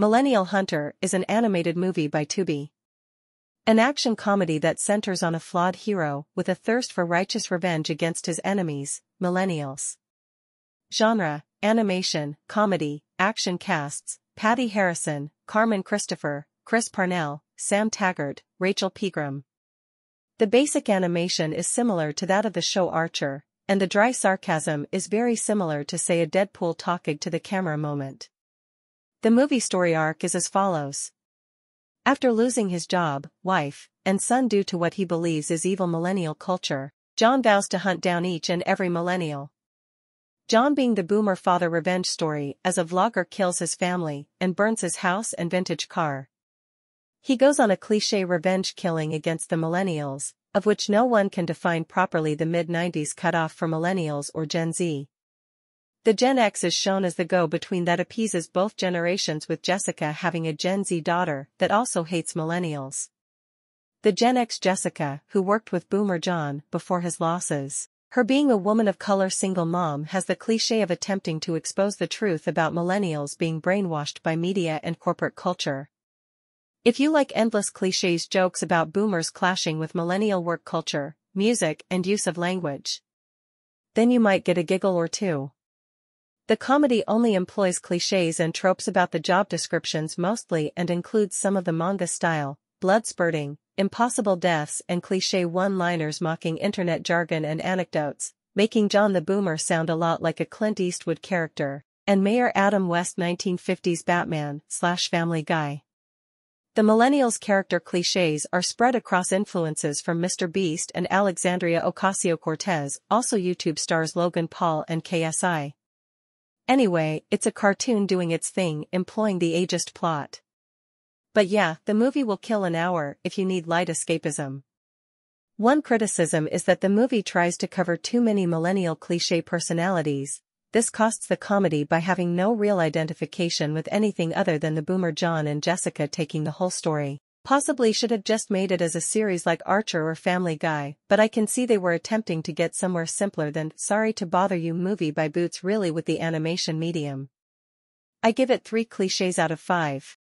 Millennial Hunter is an animated movie by Tubi. An action comedy that centers on a flawed hero with a thirst for righteous revenge against his enemies, Millennials. Genre: animation, comedy, action. Casts: Patti Harrison, Carmen Christopher, Chris Parnell, Sam Taggart, Rachel Pegram. The basic animation is similar to that of the show Archer, and the dry sarcasm is very similar to, say, a Deadpool talkig to the camera moment. The movie story arc is as follows. After losing his job, wife, and son due to what he believes is evil millennial culture, John vows to hunt down each and every millennial. John being the boomer father revenge story as a vlogger kills his family and burns his house and vintage car. He goes on a cliché revenge killing against the millennials, of which no one can define properly the mid-90s cutoff for millennials or Gen Z. The Gen X is shown as the go-between that appeases both generations, with Jessica having a Gen Z daughter that also hates millennials. The Gen X Jessica, who worked with Boomer John before his losses, her being a woman of color single mom, has the cliché of attempting to expose the truth about millennials being brainwashed by media and corporate culture. If you like endless clichés, jokes about boomers clashing with millennial work culture, music and use of language, then you might get a giggle or two. The comedy only employs clichés and tropes about the job descriptions mostly, and includes some of the manga style, blood spurting, impossible deaths and cliché one-liners mocking internet jargon and anecdotes, making John the Boomer sound a lot like a Clint Eastwood character, and Mayor Adam West 1950s Batman/Family Guy. The Millennials character clichés are spread across influences from Mr. Beast and Alexandria Ocasio-Cortez, also YouTube stars Logan Paul and KSI. Anyway, it's a cartoon doing its thing, employing the ageist plot. But yeah, the movie will kill an hour if you need light escapism. One criticism is that the movie tries to cover too many millennial cliché personalities. This costs the comedy by having no real identification with anything other than the boomer John and Jessica taking the whole story. Possibly should have just made it as a series like Archer or Family Guy, but I can see they were attempting to get somewhere simpler than Sorry to Bother You movie by Boots Riely with the animation medium. I give it 3 clichés out of 5.